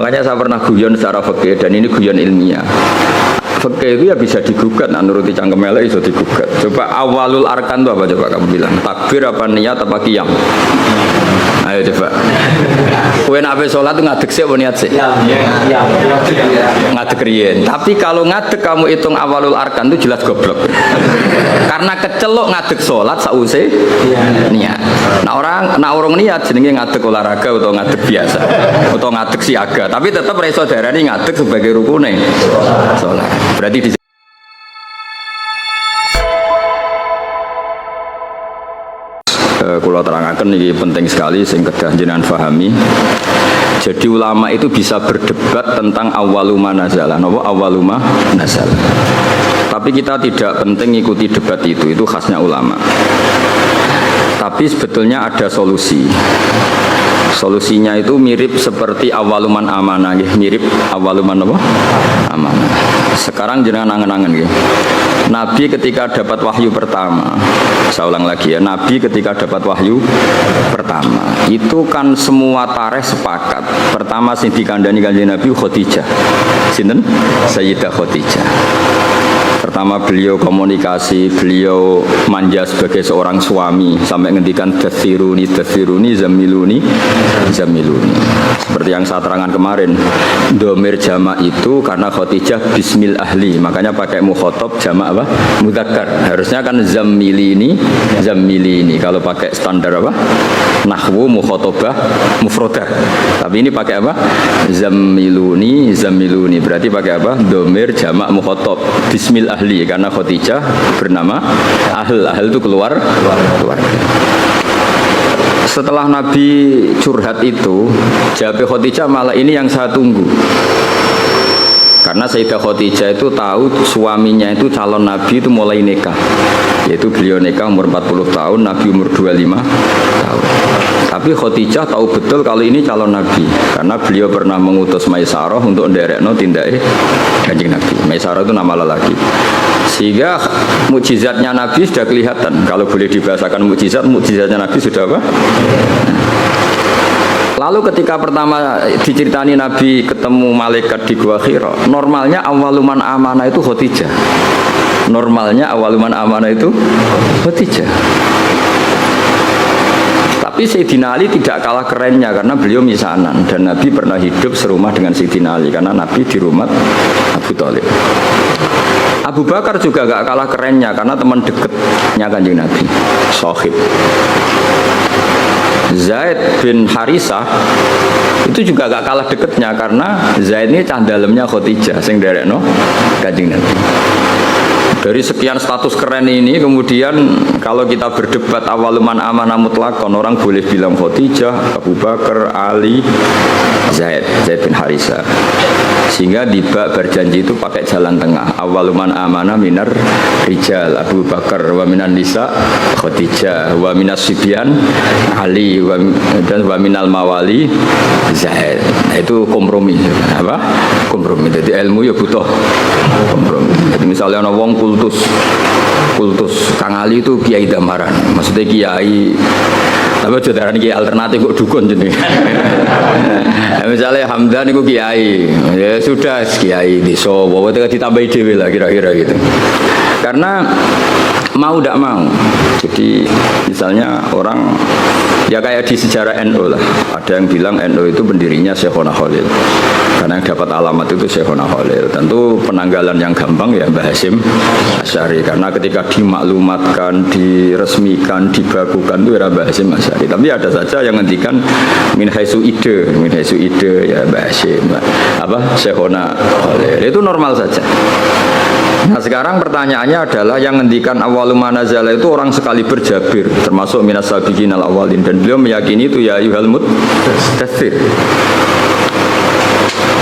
Makanya saya pernah guyon secara fikih dan ini guyon ilmiah. Fikih itu ya bisa digugat, nah nuruti cangkem elek bisa digugat. Coba awalul arkan itu apa coba kamu bilang? Takbir apa niat apa qiyam? Ayo coba. Kowe nek salat itu ngadeg sik apa niat sik? Ngadeg riyen. Tapi kalau ngadeg kamu hitung awalul arkan itu jelas goblok. Karena kecelok ngadeg salat sause niat. Nah orang niat jenenge ngadeg olahraga atau ngadeg biasa atau ngadeg siaga, tapi tetap reso darani ngadeg sebagai rukune salat. Berarti di kula terangaken ini penting sekali sing kedah jenengan pahami. Jadi ulama itu bisa berdebat tentang awaluma nazalah, napa awaluma nazalah. Tapi kita tidak penting ikuti debat itu khasnya ulama. Tapi sebetulnya ada solusi. Solusinya itu mirip seperti awaluman amanah, mirip awaluman apa? Amanah. Sekarang jenengan angen-angen nggih. Nabi ketika dapat wahyu pertama, saya ulang lagi ya, Nabi ketika dapat wahyu pertama, itu kan semua tarikh sepakat. Pertama sing dikandani Kanjeng Nabi Khadijah. Sinten? Sayyidah Khadijah. Pertama beliau komunikasi, beliau manja sebagai seorang suami sampai ngendikan dathiruni, zamiluni. Seperti yang saya terangkan kemarin, domir jamak itu karena Khadijah bismil ahli, makanya pakai mukhotob jamak apa? Mudzakkar. Harusnya kan zamilini. Kalau pakai standar apa? Nahwu mukhotobah mufrodah. Tapi ini pakai apa? Zamiluni. Berarti pakai apa? Domir jamak mukhotob bismil ahli karena Khadijah bernama ahl itu keluar. Setelah Nabi curhat itu, jawab Khadijah malah ini yang saya tunggu. Karena Sayyidah Khadijah itu tahu suaminya itu calon Nabi itu mulai nikah. Yaitu beliau nikah umur 40 tahun, Nabi umur 25 tahun. Tapi Khadijah tahu betul kalau ini calon Nabi, karena beliau pernah mengutus Maisarah untuk nderekno tindake Kanjeng Nabi. Maisarah itu nama lelaki. Sehingga mukjizatnya Nabi sudah kelihatan. Kalau boleh dibahasakan mukjizatnya Nabi sudah apa? Lalu ketika pertama diceritani Nabi ketemu malaikat di Gua Hira, normalnya awaluman amanah itu Khadijah. Tapi Sayyidina Ali tidak kalah kerennya karena beliau misanan dan Nabi pernah hidup serumah dengan Sayyidina Ali karena Nabi di rumah Abu Thalib. Abu Bakar juga gak kalah kerennya karena teman dekatnya Kanjeng Nabi, Sohib. Zaid bin Harisah itu juga gak kalah dekatnya karena Zaid ini cah dalemnya Khadijah sing derekno Kanjeng Nabi. Dari sekian status keren ini kemudian kalau kita berdebat awaluman amanah mutlakon, orang boleh bilang Khadijah, Abu Bakar, Ali, Zaid bin Harisah. Sehingga di bab berjanji itu pakai jalan tengah. Awaluman amanah minar rijal Abu Bakar, wa minan nisa Khadijah, wa minas sibyan Ali, dan wa minal mawali Zaid. Nah, itu kompromi. Apa? Kompromi. Jadi ilmu ya butuh kompromi. Jadi misalnya ana wong kultus Kang Ali itu kiai damaran, maksudnya kiai tapi jodaran kiai alternatif kok dukun jenenge. Misalnya Hamdan itu kiai, ya sudah kiai desa, wae ditambahi dhewe lah kira-kira gitu. Karena mau tidak mau. Jadi misalnya orang ya kayak di sejarah NU lah, ada yang bilang NU itu pendirinya Syekhona Khalil. Karena yang dapat alamat itu Syekhona Khalil. Tentu penanggalan yang gampang ya Mbah Hasyim Asy'ari, karena ketika dimaklumatkan, diresmikan, dibakukan itu era Mbah Hasyim Asy'ari. Tapi ada saja yang ngendikan min haitsu ide ya Mbah Hasyim Syekhona Khalil. Itu normal saja. Nah sekarang pertanyaannya adalah yang ngendikan awaluma nazala itu orang sekali berjabir termasuk minas sabiqin al awalin, dan beliau meyakini itu ya ayyuhal mudaththir.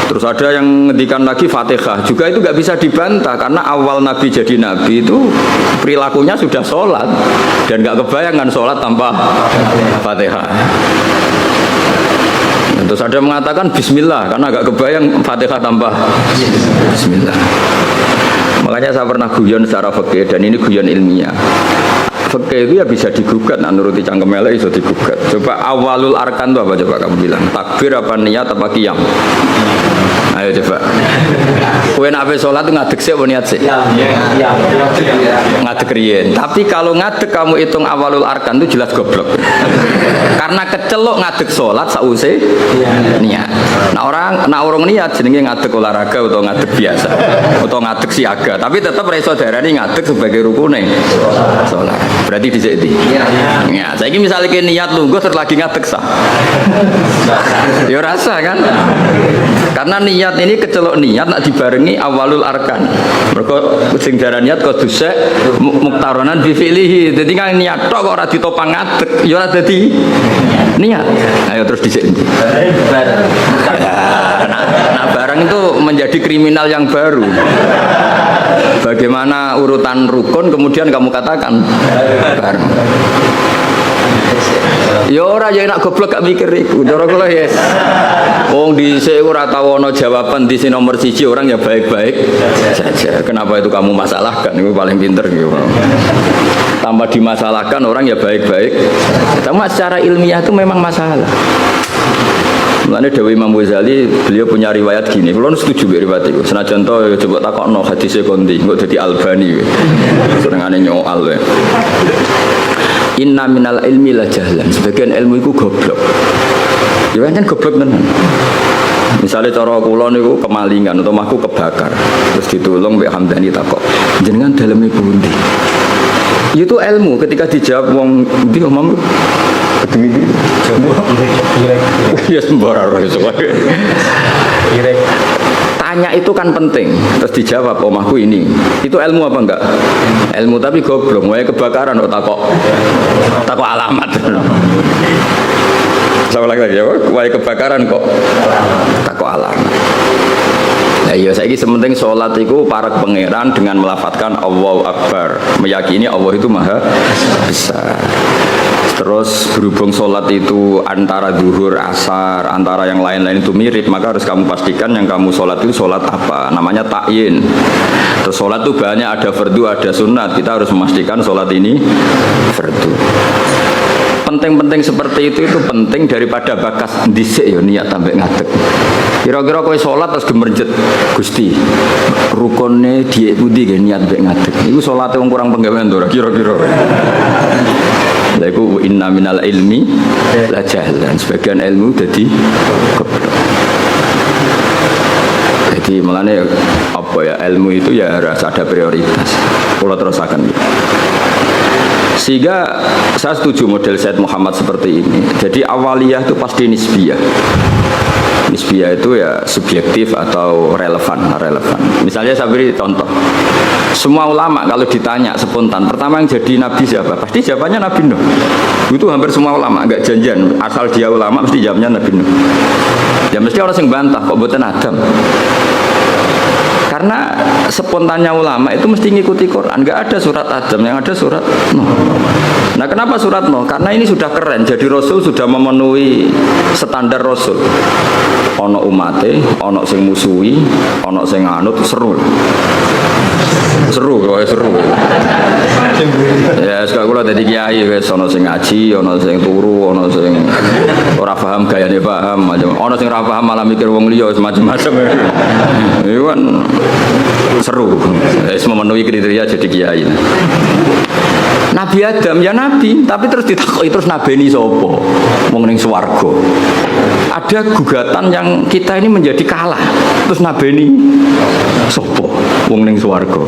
Terus ada yang ngendikan lagi Fatihah, juga itu nggak bisa dibantah karena awal Nabi jadi Nabi itu perilakunya sudah sholat dan nggak kebayangkan sholat tanpa Fatihah. Terus ada mengatakan Bismillah karena agak kebayang Fatihah tanpa Bismillah. Makanya saya pernah guyon secara fikih dan ini guyon ilmiah. Fikih itu ya bisa digugat, nah nuruti cangkem elek bisa digugat. Coba awalul arkan itu apa coba kamu bilang? Takbir apa niat apa qiyam? Ayo coba. Kowe nek salat itu ngadeg sik apa niat sik? Ngadeg riyen. Tapi kalau ngadeg kamu hitung awalul arkan itu jelas goblok. Karena kecelok ngadeg salat sause niat. Nah orang niat jenenge ngadeg olahraga atau ngadeg biasa atau ngadeg siaga. Tapi tetap reso darani ngadeg sebagai rukune salat. Berarti dhisik iki. Ya, saiki misale ki niat lungguh terus lagi ngadeg sah. Ya rasa kan? Karena niat ini kecelok niat nak dibarengi awalul arkan. Mergo sing darani niat kudus muktaronan bi fi'lihi. Dadi kan niat tok kok ora ditopang ngadeg, ya ora dadi niat. Ayo terus dhisik. Nah, barang itu menjadi kriminal yang baru. Bagaimana urutan rukun kemudian kamu katakan bareng. Ya ora ya enak goblok gak mikir iku. Cara kula yes. Wong dhisik ora tau ana jawaban di sini nomor 1 orang ya baik-baik saja. Kenapa itu kamu masalahkan? Itu paling pinter gitu. Tanpa dimasalahkan orang ya baik-baik. Tapi secara ilmiah itu memang masalah. Mulane Dewi Imam Ghazali beliau punya riwayat gini. Kulo setuju mbek riwayat iku. Senajan to coba takokno hadise kondi, kok dadi Albani kowe. Senengane nyoal kowe. Inna minal ilmi la jahlan. Sebagian ilmu itu goblok. Ya kan goblok tenan. Misalnya cara kula niku kemalingan atau mahku kebakar. Terus ditulung mbek Hamdani takok, jenengan daleme pundi? Itu ilmu ketika dijawab wong ndi omong kedemi iki. Ya sembarang iso. Tanya itu kan penting, terus dijawab omahku ini. Itu ilmu apa enggak? Ilmu tapi goblok, wae kebakaran kok takok alamat. Sama lagi ya, wae kebakaran kok takok alamat. Nah iya saiki sementing sholat itu para pangeran dengan melafatkan Allahu Akbar, meyakini Allah itu maha besar. Terus berhubung sholat itu antara zuhur, asar, antara yang lain-lain itu mirip, maka harus kamu pastikan yang kamu sholat itu sholat apa, namanya ta'yin. Terus sholat itu banyak, ada fardu, ada sunat, kita harus memastikan sholat ini fardu. Penting-penting seperti itu penting daripada bakas dhisik ya niat tambah ngadeg. Kira-kira kowe sholat terus gemerjet Gusti rukune dhiye pundi nggih niat mbek ngadeg. Iku salate wong kurang penggawean to ora kira-kira. Lha iku inna minal ilmi la jahlan. Sebagian ilmu dadi goblok. Jadi mulane apa ya ilmu itu ya harus ada prioritas. Kula terusaken. Sehingga saya setuju model Said Muhammad seperti ini. Jadi awaliyah itu pasti nisbiyah. Nisbiyah itu ya subjektif atau relevan. Misalnya saya beri contoh. Semua ulama kalau ditanya spontan, pertama yang jadi nabi siapa? Pasti jawabannya Nabi Nuh. Itu hampir semua ulama, enggak janjian. Asal dia ulama mesti jawabnya Nabi Nuh. Ya mesti orang yang bantah kok mboten Adam. Karena spontannya ulama itu mesti ngikuti Quran. Enggak ada surat Adam, yang ada surat Nuh. Nah kenapa surat Nuh? Karena ini sudah keren. Jadi Rasul sudah memenuhi standar Rasul. Ono umate, ono sing musuhi, ono sing anut, seru. Seru. Ya sekarang kula dadi kiai wis ono sing ngaji, ono sing turu, ono sing ora paham gayane paham, macam ono sing ora paham malah mikir wong liya macam-macam. Iku kan seru. Wis memenuhi kriteria jadi kiai. Nabi Adam ya nabi, tapi terus ditakoki terus nabeni sapa? Wong ning swarga. Ada gugatan yang kita ini menjadi kalah. Terus nabeni sapa? Wong ning swarga.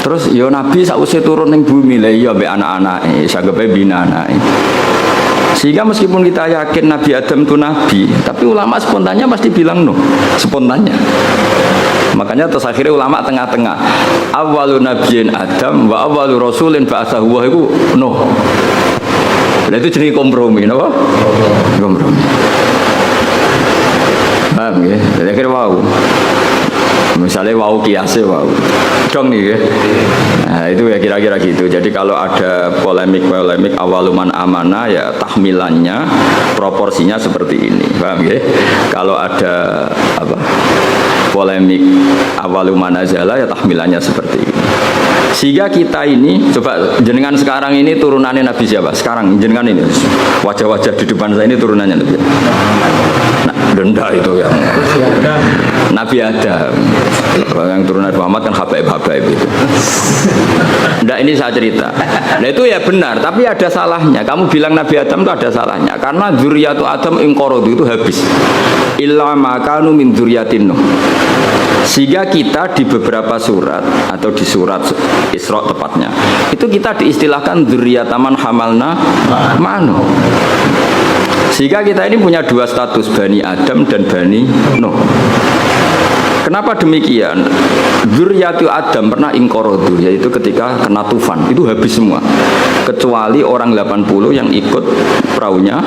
Terus ya nabi sakwise turun ning bumi lha iya mbek anak-anake, sanggepe bina anake. Sehingga meskipun kita yakin Nabi Adam itu nabi, tapi ulama spontannya pasti bilang no, spontannya. Makanya terus akhirnya ulama tengah-tengah. Awwalu nabiyyin Adam wa awwalu rasulin ba'atsahu wa iku Nuh. Nah itu jenis kompromi, napa? Kompromi. Paham ya? Jadi akhirnya wow. Misalnya wow kiasnya wow. Dong nih ya. Nah itu ya kira-kira gitu. Jadi kalau ada polemik awaluman amanah ya tahmilannya proporsinya seperti ini. Paham ya? Kalau ada apa? Polemik awaluman nazala ya tahmilannya seperti ini. Sehingga kita ini coba jenengan sekarang ini turunannya Nabi siapa? Sekarang jenengan ini wajah-wajah di depan saya ini turunannya Nabi. Nah, Denda itu yang Nabi Adam. Yang turunan Muhammad kan habaib-habaib itu. Nggak, ini saya cerita. Nah itu ya benar, tapi ada salahnya. Kamu bilang Nabi Adam itu ada salahnya karena dzurriyyatu Adam inqaradu itu habis. Illa ma kanu min dzurriyyatin Nuh. Sehingga kita di beberapa surat atau di surat Isra tepatnya itu kita diistilahkan dzurriyyataman hamalna ma'anu. Sehingga kita ini punya dua status, Bani Adam dan Bani Nuh. Kenapa demikian? Dzurriyyatu Adam pernah inqaradu, yaitu ketika kena tufan, itu habis semua. Kecuali orang 80 yang ikut perahunya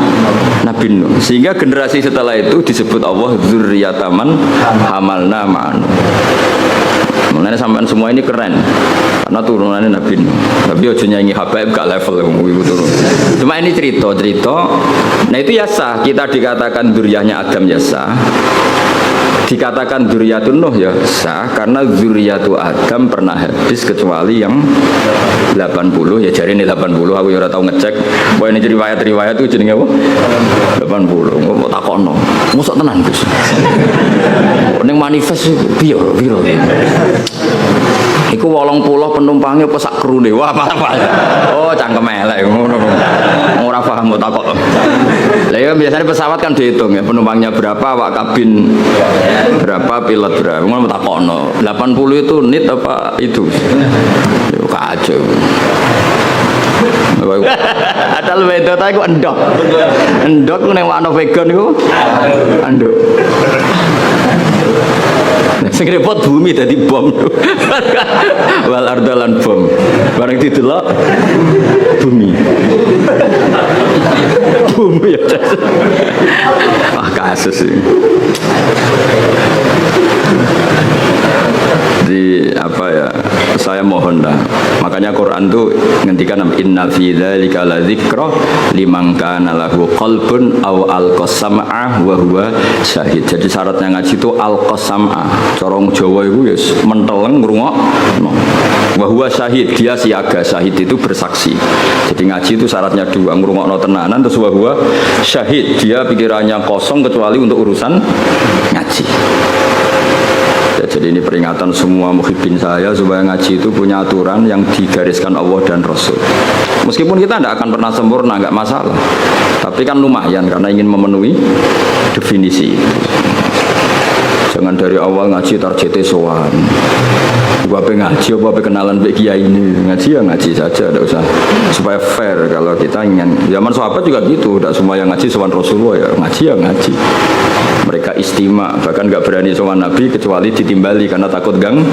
Nabi Nuh. Sehingga generasi setelah itu disebut Allah dzurriyyataman hamalna ma'an. Mulanya sampean semua ini keren karena turunannya Nabi Nuh. Tapi ojo nyanyi habaib gak level itu turun. Cuma ini cerita. Nah itu ya sah, kita dikatakan dzurriyyahnya Adam ya sah. Dikatakan dzurriyyatun Nuh ya sah karena dzurriyyatu Adam pernah habis kecuali yang 80 ya, jari ini 80 aku ya ora tau ngecek. Wah ini riwayat itu jenenge apa? 80. Kok takokno. Mosok tenan Gus. Ning manifest piye piro. Iku 80 penumpangnya apa sak krune. Wah, apa? Oh, cangkem elek ngono. Ora paham kok takok. Lah ya biasanya pesawat kan dihitung ya, penumpangnya berapa, awak kabin berapa, pilot berapa. Ngono takokno. 80 itu nit apa itu? Yo kacau. Adal wedok ta iku endok. Endok ku ning wakno vegan iku. Endok. Sing repot bumi dadi bom. Wal ardalan bom. Bareng didelok bumi. Bumi ya. Ah kasus ini. Di apa ya? Saya mohon dah. Makanya Quran tuh ngendikan innal fi dzalika ladzikra liman kana lahu qalbun aw alqasam'a wa huwa syahid. Jadi syaratnya ngaji itu alqasam'a. Corong Jawa itu ya menteleng ngrungokno. Wa huwa syahid, dia siaga. Syahid itu bersaksi. Jadi ngaji itu syaratnya dua, ngrungokno tenanan, terus wa huwa syahid, dia pikirannya kosong kecuali untuk urusan ngaji. Ya, jadi ini peringatan semua muhibbin saya supaya ngaji itu punya aturan yang digariskan Allah dan Rasul. Meskipun kita tidak akan pernah sempurna, nggak masalah. Tapi kan lumayan karena ingin memenuhi definisi. Jangan dari awal ngaji targetnya sowan. Gua ngaji apa kenalan Mbak Kiai ini, ngaji ya ngaji saja, tidak usah, supaya fair. Kalau kita ingin zaman sahabat juga gitu, tidak semua yang ngaji sowan Rasulullah ya ngaji. Mereka istima, bahkan nggak berani sowan Nabi kecuali ditimbali karena takut ganggu.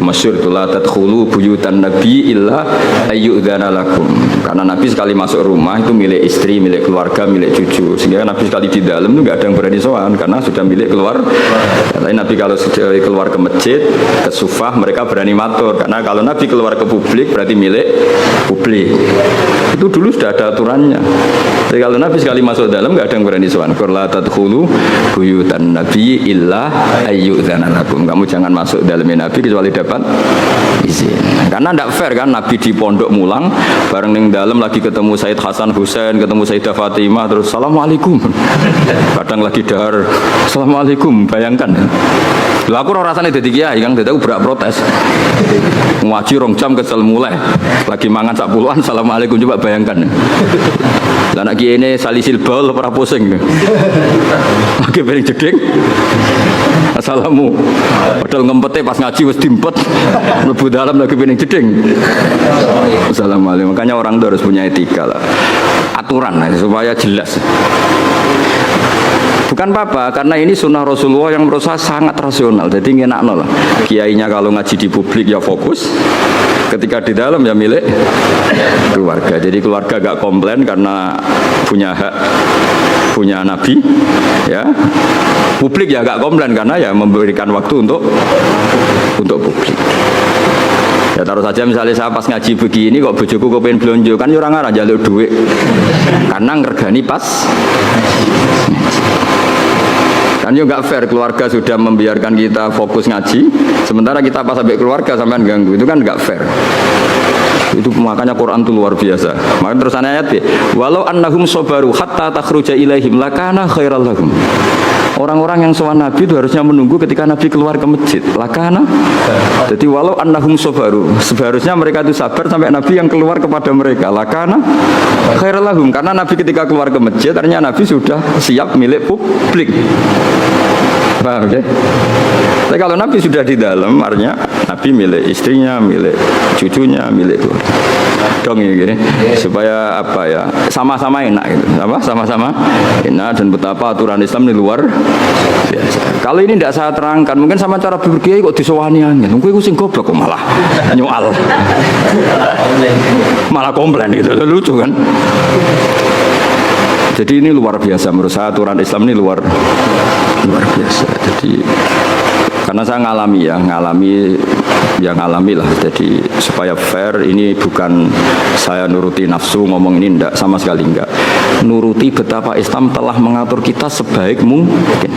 Masyhur itu la tadkhulu buyutan Nabi illa ayyudzana lakum. Karena Nabi sekali masuk rumah itu milik istri, milik keluarga, milik cucu. Sehingga Nabi sekali di dalam itu nggak ada yang berani sowan karena sudah milik keluar. Tapi Nabi kalau sudah keluar ke masjid, ke sufah, mereka berani matur karena kalau Nabi keluar ke publik berarti milik publik. Itu dulu sudah ada aturannya. Jadi kalau Nabi sekali masuk dalam nggak ada yang berani sowan. La tadkhulu buyutan Nabi illa ayyudzana lakum. Kamu jangan masuk dalamnya Nabi kecuali dapat izin. Karena tidak fair kan Nabi di pondok mulang bareng ning dalam lagi ketemu Said Hasan Husain, ketemu Sayyidah Fatimah terus assalamualaikum. Kadang lagi dahar assalamualaikum, bayangkan. Lha aku ora rasane dadi kiai Kang, dadi aku berak protes. Ngaji rong jam kesel mulai. Lagi mangan sak puluhan assalamualaikum, coba bayangkan. Lah nek kiai ini salisil bal ora pusing. Lagi piring jeding. Assalamu. Padahal ngempete pas ngaji wis diempet. Mlebu dalam lagi piring jeding. Assalamualaikum. Makanya orang itu harus punya etika lah. Aturan lah, supaya jelas. Bukan apa-apa, karena ini sunnah Rasulullah yang menurut saya sangat rasional. Jadi ngenakno lah. Kiainya kalau ngaji di publik ya fokus, ketika di dalam ya milik keluarga. Jadi keluarga gak komplain karena punya hak, punya Nabi, ya. Publik ya gak komplain karena ya memberikan waktu untuk publik. Ya taruh saja misalnya saya pas ngaji begini kok bojoku kok pengen blonjo kan orang arah jalur duit karena ngergani pas kan juga nggak fair, keluarga sudah membiarkan kita fokus ngaji sementara kita pas sampai keluarga sampean ganggu, itu kan nggak fair. Itu makanya Quran itu luar biasa. Makanya terusannya ayat walau annahum sabaru hatta takhruja ilaihim lakana khairal lahum. Orang-orang yang sowan Nabi itu harusnya menunggu ketika Nabi keluar ke masjid. Lakana. Jadi walau annahum sabaru, seharusnya mereka itu sabar sampai Nabi yang keluar kepada mereka. Lakana khairul lahum, karena Nabi ketika keluar ke masjid ternyata Nabi sudah siap milik publik. Paham ya? Tapi kalau Nabi sudah di dalam, artinya Nabi milik istrinya, milik cucunya, milik keluarga. Dong ya gini, supaya apa ya, sama-sama enak gitu, apa? Sama-sama enak, dan betapa aturan Islam di luar biasa. Kalau ini tidak saya terangkan, mungkin sama cara berkiai kok disowani angin, mungkin aku sing goblok kok malah nyoal, malah komplain gitu, lucu kan? Jadi ini luar biasa menurut saya, aturan Islam ini luar biasa. Jadi karena saya ngalami lah. Jadi supaya fair, ini bukan saya nuruti nafsu ngomong ini, enggak, sama sekali enggak. Nuruti betapa Islam telah mengatur kita sebaik mungkin.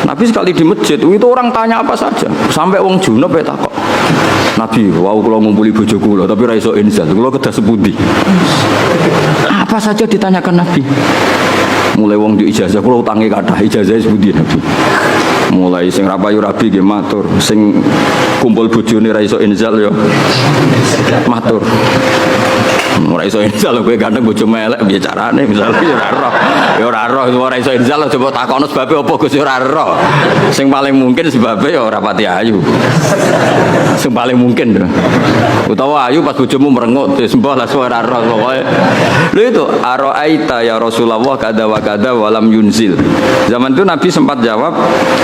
Nabi sekali di masjid itu orang tanya apa saja, sampai wong junub ya takok. Nabi, wow kalau ngumpuli bojo kula tapi ra iso inzal, kula kedah sepundi. Apa saja ditanyakan Nabi. Mulai wong di ijazah kula utange kathah, ijazah sepundi Nabi. Mulai sing rapayu rabi nggih matur, sing kumpul bojone ra iso inzal ya matur. Ora iso inzal kowe gandeng bojo melek piye carane misalnya ya ora roh ora iso inzal coba takono sebabe apa Gus ora roh. Sing paling mungkin sebabe ya ora pati ayu. Sing paling mungkin utawa ayu pas bojomu merengut sembah lah ora roh pokoke. Lho itu araita ya Rasulullah kada wa kada walam yunzil. Zaman itu Nabi sempat jawab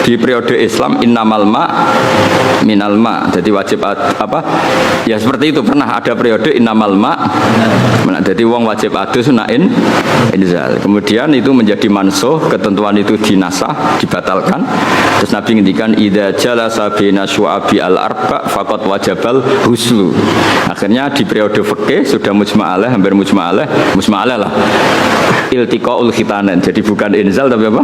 di periode Islam innamal ma minal ma. Jadi wajib apa? Ya seperti itu, pernah ada periode innamal ma. Jadi wong wajib adus nain inzal. Kemudian itu menjadi mansuh, ketentuan itu dinasah, dibatalkan. Terus Nabi ngendikan idza jalasa bina syu'abi al-arba faqad wajabal huslu. Akhirnya di periode fikih sudah mujma'alah, hampir mujma'alah lah. Iltiqaul khitanan. Jadi bukan inzal tapi apa?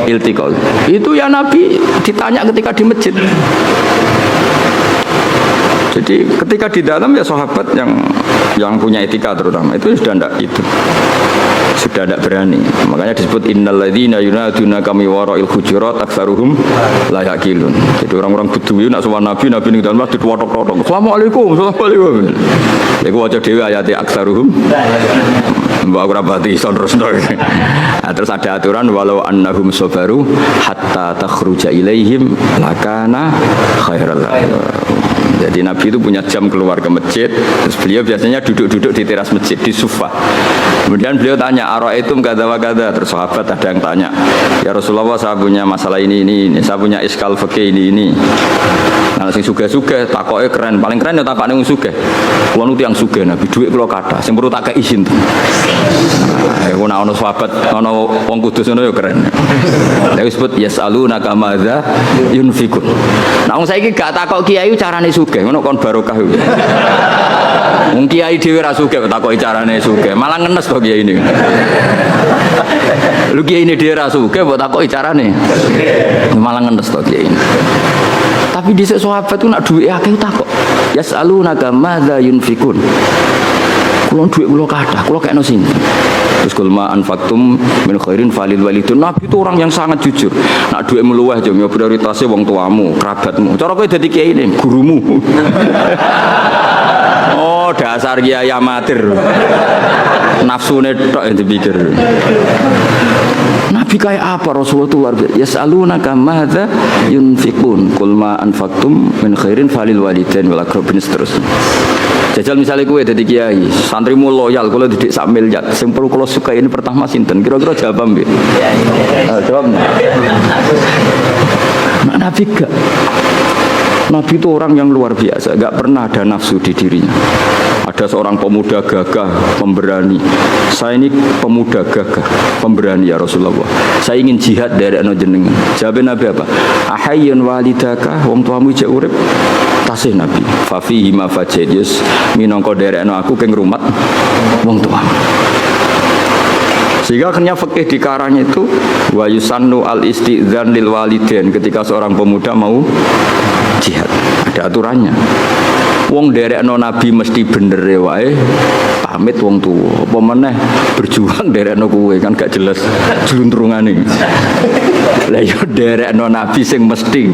Iltiqaul. Itu ya Nabi ditanya ketika di masjid. Jadi ketika di dalam ya sahabat yang punya etika terutama itu sudah tidak berani. Makanya disebut innalladzina yunaduna kami wara'il hujurat aktsaruhum la yaqilun. Jadi orang-orang Bedui nak sowan Nabi ning dalam masjid wotok-wotok. Assalamualaikum. Iku waca dhewe ayate aktsaruhum. Mbak ora pati iso terusno. Terus ada aturan walau annahum sabaru hatta takhruja ilaihim lakana khairal lahum. Jadi Nabi itu punya jam keluar ke masjid. Terus beliau biasanya duduk-duduk di teras masjid, di sufa. Kemudian beliau tanya, ara'aitum kadza wa kadza. Terus sahabat ada yang tanya, ya Rasulullah saya punya masalah ini. Saya punya iskal fikih ini. Nah, sing sugih-sugih takoke keren, paling keren ya takokane wong sugih. Kulo nuti yang sugih Nabi, dhuwit kula kathah, sing perlu tak kei izin. Aku ana sahabat, ana wong kudus ngono ya keren. Lha disebut yasaluna kamadza yunfikun. Nah, wong saiki gak takok kiai carane sugih, ngono kon barokah. Wong kiai dhewe ra sugih takoki carane sugih, malah ngenes kok kiai ini. Lu kiai ini dhewe ra sugih mbok takoki carane. Malah ngenes kok kiai ini. Tapi dhisik sahabat ku nak duwe akeh takok. Yasaluna kamadza yunfikun. Kulo duit kulo kathah, kulo kekno sini. Terus kulma anfaqtum min khairin falil walidun. Nabi itu orang yang sangat jujur. Nak duit meluweh jeng ya prioritasnya wong tuamu, kerabatmu. Cara kowe dadi kiai ini, gurumu. Oh, dasar kiai amatir. Nafsune tok yang dipikir. Nabi kayak apa Rasulullah itu luar biasa. Yas'alunaka madza yunfiqun. Qul ma anfaqtum min khairin falil walidain wal aqrabin terus. Jajal misalnya kowe dadi kiai, santrimu loyal kula didik sak miliar. Sing perlu kula suka ini pertama sinten? Kira-kira jawab nggih. Jawab. Nabi gak. Nabi itu orang yang luar biasa, gak pernah ada nafsu di dirinya. Ada seorang pemuda gagah, pemberani. Saya ini pemuda gagah, pemberani ya Rasulullah. Saya ingin jihad dari anak jenengan. Jawab Nabi apa? Ahayyun walidaka, wong tuamu jek urip. Tasih Nabi. Fafihi ma fajidus, minangka dari anak aku keng rumat wong tuamu. Sehingga akhirnya fikih di karang itu wa yusannu al istidzan lil walidain ketika seorang pemuda mau jihad. Ada aturannya. Wong derekno Nabi mesti bener wae pamit wong tuwa. Apa meneh berjuang derekno kowe kan gak jelas juluntrungane. Lah yo derekno nabi sing mesti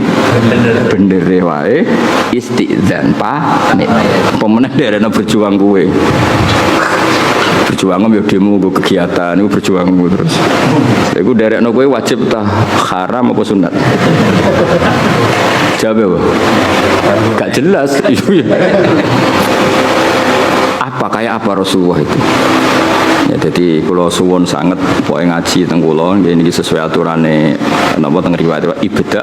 bener wae istizan pamit. Apa meneh derekno berjuang kowe. Berjuang yo demo kegiatan iku berjuang terus. Iku derekno kowe wajib ta haram apa sunat? Jawab apa? Gak jelas. Apa kayak apa Rasulullah itu? Ya, jadi kalau suwon sangat pokoke ngaji teng kula nggih niki sesuai aturane napa teng riwayat ibda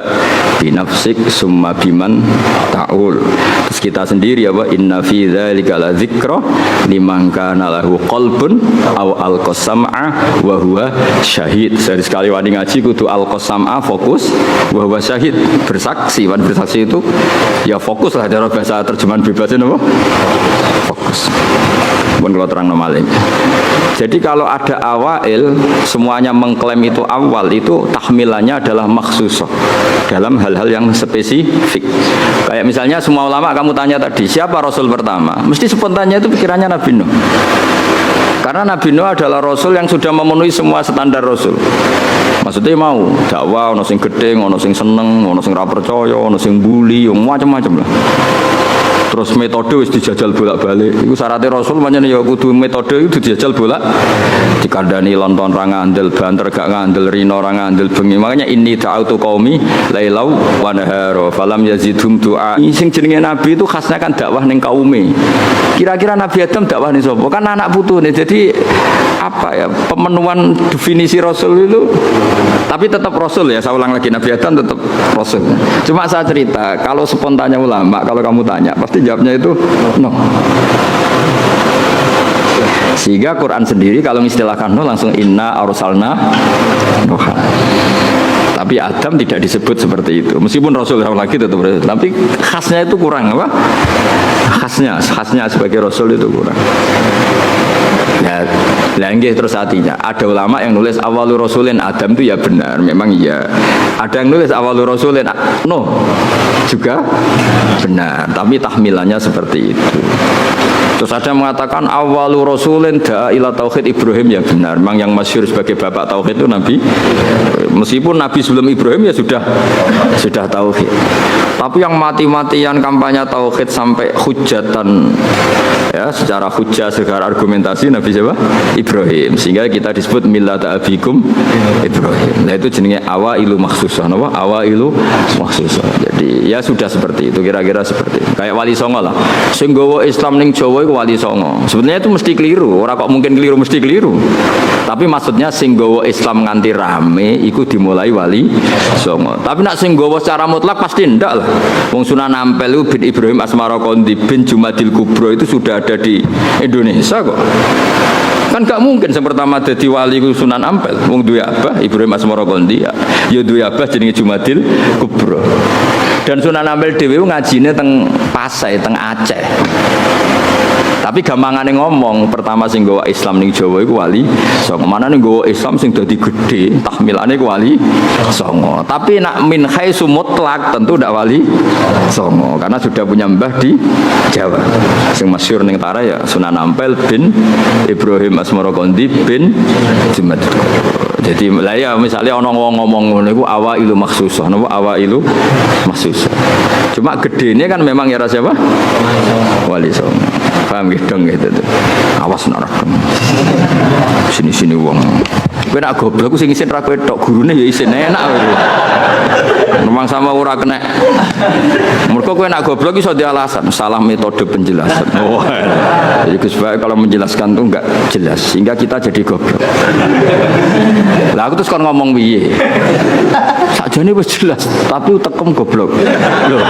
binafsik summa biman taul. Terus kita sendiri apa inna fi dzalika la dzikra liman kana lahu qalbun aw alqasam'a wa huwa syahid. Sekali wani ngaji kudu alqasam'a fokus wa huwa syahid bersaksi. Wan bersaksi itu ya fokus lah cara bahasa terjemahan bebasnya napa? Fokus. Pun kalau terang normalnya. Jadi kalau ada awail semuanya mengklaim itu awal, itu tahmilannya adalah maksusah dalam hal-hal yang spesifik. Kayak misalnya semua ulama kamu tanya tadi siapa Rasul pertama, mesti spontannya itu pikirannya Nabi Nuh. Karena Nabi Nuh adalah Rasul yang sudah memenuhi semua standar Rasul. Maksudnya mau dakwah, ono sing gedeng, ono sing seneng, ono sing ra percaya, ono sing bully, macam-macam lah. Terus metode wis dijajal bolak-balik. Iku syaratnya Rasul pancen ya kudu metode itu dijajal bolak. Dikandani lonton ra ngandel, banter gak ngandel, rino ra ngandel bengi. Makanya inni ta'autu qaumi lailau wa nahara falam yazidhum du'a. Sing jenenge nabi itu khasnya kan dakwah ning kaume. Kira-kira Nabi Adam dakwah ning sapa? Kan anak putune. Jadi apa ya pemenuhan definisi Rasul itu, tapi tetap Rasul ya. Saya ulang lagi, Nabi Adam tetap Rasul. Cuma saya cerita, kalau spontannya ulama, kalau kamu tanya pasti jawabnya itu no. Sehingga Quran sendiri kalau mengistilahkan no langsung inna arsalna Nuh. Tapi Adam tidak disebut seperti itu. Meskipun Rasul lagi tetap Rasul, tapi khasnya itu kurang apa? Khasnya sebagai Rasul itu kurang. Ya, langgih terus artinya ada ulama yang nulis awalur rasulin Adam itu ya benar, memang iya. Ada yang nulis awalur rasulin no juga benar, tapi tahmilannya seperti itu. Terus ada yang mengatakan awalur rasulin ila tauhid Ibrahim, ya benar. Memang yang masyhur sebagai bapak tauhid itu Nabi. Meskipun Nabi sebelum Ibrahim ya sudah tauhid. Tapi yang mati-matian kampanye tauhid sampai hujatan ya secara hujah secara argumentasi Nabi siapa? Ibrahim. Sehingga kita disebut millata abikum Ibrahim. Nah itu jenenge awailu makhsusah. Napa? Awailu makhsusah. Jadi ya sudah seperti itu, kira-kira seperti itu. Kayak Wali Songo lah. Sing nggawa Islam ning Jawa iku Wali Songo. Sebenarnya itu mesti keliru. Ora kok mungkin keliru, mesti keliru. Tapi maksudnya sing nggawa Islam nganti rame iku dimulai Wali Songo. Tapi nak sing nggawa secara mutlak pasti ndak lah. Wong Sunan Ampel bin Ibrahim Asmarokondi bin Jumadil Kubro itu sudah ada di Indonesia kok. Kan gak mungkin yang pertama jadi wali Sunan Ampel. Wong duwe abah Ibrahim Asmarokondi ya duwe abah jenenge Jumadil Kubro. Dan Sunan Ampel dhewe ngajine teng Pasai, teng Aceh. Tapi gampangane ngomong, pertama sing nggawa Islam ning Jawa iku Wali Songo. Manane nggawa Islam sing dadi gedhe, tahmilane ku Wali Songo. Tapi nak min haitsu mutlak tentu ndak Wali Songo karena sudah punya mbah di Jawa. Sing masyhur ning Tara ya Sunan Ampel bin Ibrahim Asmarokondi bin Jumat. Jadi lah ya misalnya ana wong ngomong ngono iku awailu makhsusah, napa awailu makhsusah. Cuma gedene kan memang ya siapa? Wali Songo. Paham gitu gitu. Awas nak rekam. Sini-sini wong. Kowe nak goblok ku sing isin ra kowe tok, gurune ya isin enak kowe. Memang sama ora kena. Mergo kowe nak goblok iso di alasan salah metode penjelasan. Oh. Jadi Gus Bae kalau menjelaskan tuh enggak jelas sehingga kita jadi goblok. Lah aku terus kon ngomong piye? Sakjane wis jelas, tapi utekem goblok. Loh,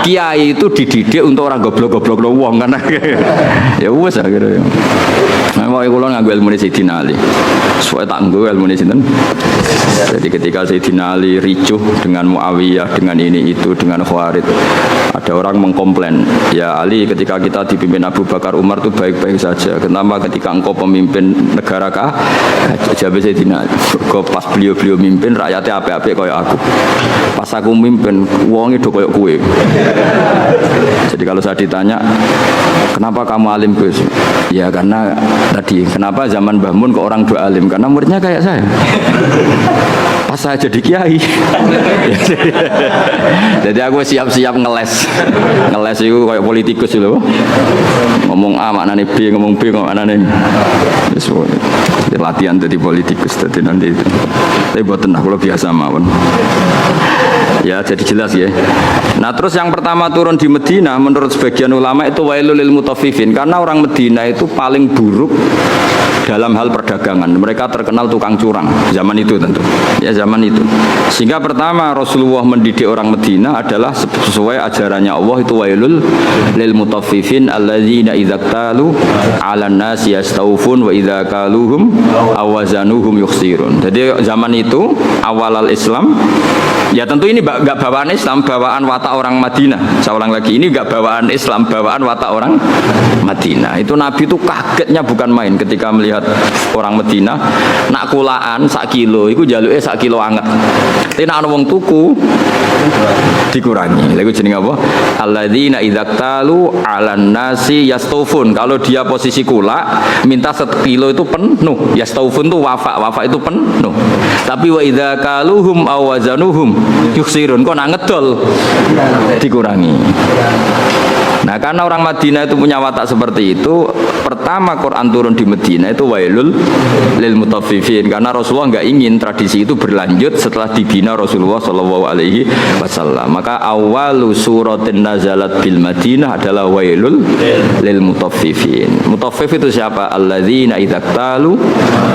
kiai itu dididik untuk orang goblok-goblok lo wong kan. Ya wis akhirnya. Memang kula nganggo ilmu Sayyidina Ali. Soale tak nggo ilmu sinten. Jadi ketika Sayyidina Ali ricuh dengan Muawiyah, dengan ini itu, dengan Khawarij, ada orang mengkomplain, ya Ali ketika kita dipimpin Abu Bakar Umar itu baik-baik saja. Kenapa ketika engkau pemimpin negara kah? Jawab Sayyidina Ali, kok pas beliau mimpin rakyatnya apik-apik kayak aku. Pas aku mimpin, wonge do koyo kowe. Jadi kalau saya ditanya, kenapa kamu alim Gus? Ya karena tadi, kenapa zaman Mbah Mun kok orang do alim? Karena muridnya kayak saya. Pas saya jadi kiai. Jadi aku siap-siap ngeles. Ngeles itu kayak politikus lho. Ngomong A maknane B, ngomong B maknane. Wis latihan jadi politikus tadi nanti itu. Tapi mboten nah kula biasa mawon. Ya jadi jelas ya. Nah terus yang pertama turun di Medina menurut sebagian ulama itu wailul lil mutaffifin, karena orang Medina itu paling buruk dalam hal perdagangan. Mereka terkenal tukang curang zaman itu tentu. Ya zaman itu. Sehingga pertama Rasulullah mendidik orang Medina adalah sesuai ajarannya Allah, itu wailul lil mutaffifin alladzina idza talu 'alan nasi yastawfun wa idza kaluhum awazanuhum yukhsirun. Jadi zaman itu awal al-Islam. Ya tentu ini enggak bawaan Islam, bawaan watak orang Madinah. Saya ulang lagi, ini enggak bawaan Islam, bawaan watak orang Madinah. Itu Nabi itu kagetnya bukan main ketika melihat orang Madinah nak kulaan sak kilo, itu jaluke sak kilo anget. Tapi nak ana wong tuku dikurangi. Lha iku jenenge apa? Alladzina idza talu 'alan nasi yastawfun. Kalau dia posisi kula, minta 1 kilo itu penuh. Yastawfun itu wafa itu penuh. Tapi wa idza kaluhum aw wazanuhum yuksirun, kok nak ngedol dikurangi. Nah karena orang Madinah itu punya watak seperti itu, pertama Quran turun di Madinah itu wailul lil mutaffifin, karena Rasulullah nggak ingin tradisi itu berlanjut setelah dibina Rasulullah Shallallahu Alaihi Wasallam. Maka awalu suratin nazalat bil Madinah adalah wailul lil mutaffifin. Mutaffif itu siapa? Alladzina idza talu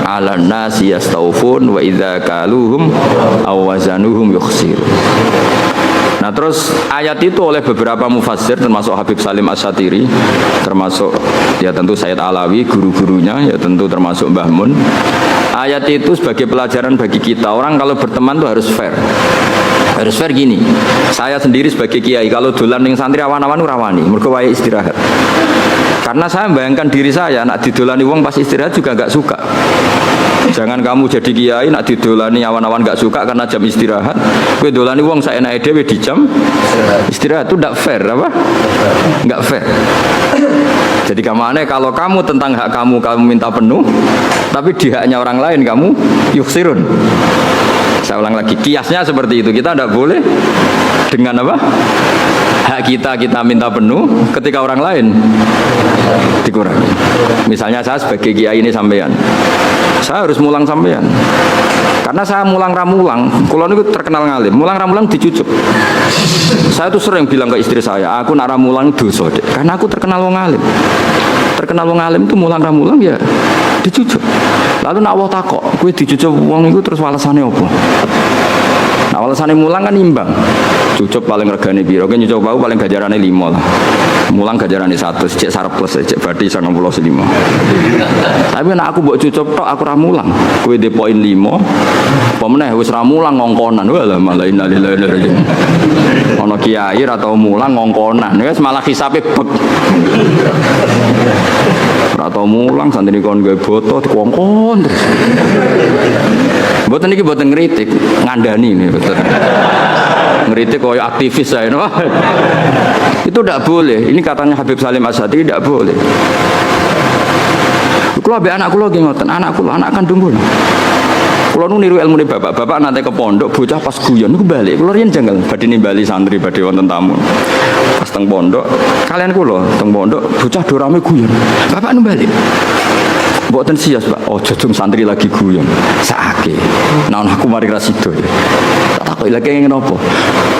'alan nasi yastawfun wa idza kaluhum aw wazanuhum yukhsirun. Nah terus ayat itu oleh beberapa mufassir termasuk Habib Salim Asy-Syatiri, termasuk ya tentu Sayyid Alawi, guru-gurunya, ya tentu termasuk Mbah Mun. Ayat itu sebagai pelajaran bagi kita, orang kalau berteman itu harus fair. Harus fair gini, saya sendiri sebagai kiai kalau dolan ning santri awan-awan rawani, mergo wae istirahat. Karena saya membayangkan diri saya nak didolani wong pas istirahat juga enggak suka. Jangan kamu jadi kiai nak didolani awan-awan enggak suka karena jam istirahat. Kowe dolani wong saenake dhewe di jam istirahat, itu enggak fair apa? Enggak fair. Jadi kemana kalau kamu tentang hak kamu minta penuh, tapi di haknya orang lain kamu yuksirun. Saya ulang lagi, kiasnya seperti itu. Kita tidak boleh dengan apa? Hak kita minta penuh, ketika orang lain dikurangi. Misalnya saya sebagai kiai ini sampean, saya harus mulang sampean. Karena saya mulang ramulang, kalau itu terkenal ngalim, mulang ramulang dicucuk. Saya tuh sering bilang ke istri saya, aku nak ramulang dosa dek, karena aku terkenal wong alim. Terkenal wong alim itu mulang ramulang ya dicucuk. Lalu nak Allah takok, kowe dicucuk wong iku terus walasane apa? Nah, walasane mulang kan imbang. Cucup paling regane piro? Kowe nyucuk bau paling gajarane 5 lah. Mulang gajarane 100, cek surplus, cek badhe 95. Tapi nek aku mbok cucup tok aku ra mulang. Kowe de poin 5. Apa meneh wis ra mulang ngongkonan. Walah malah innalillahi wa inna ilaihi raji'un. Ana kiai ra tau mulang ngongkonan. Wis malah hisabe bek. Ra tau mulang santri kon gawe boto dikongkon terus. Mboten iki mboten ngritik, ngandani ini betul. Ngeritik koyo aktivis saya, no? Itu tidak boleh. Ini katanya Habib Salim Asy-Syatiri tidak boleh. Kalau be anak kulo ngoten, anak kandung kulo. Kulo nu niru ilmu bapak nanti ke pondok, bocah pas guyon niku balik. Kulo riyen janggal badhe nimbali santri badhe wonten tamu. Pas teng pondok, kalian kulo teng pondok bocah do rame guyon. Bapak nu balik. Mboten sias, Pak. Oh, jojong santri lagi guyon. Sakake. Nah, aku mari ra sida. Tak takoki lagi ngene apa?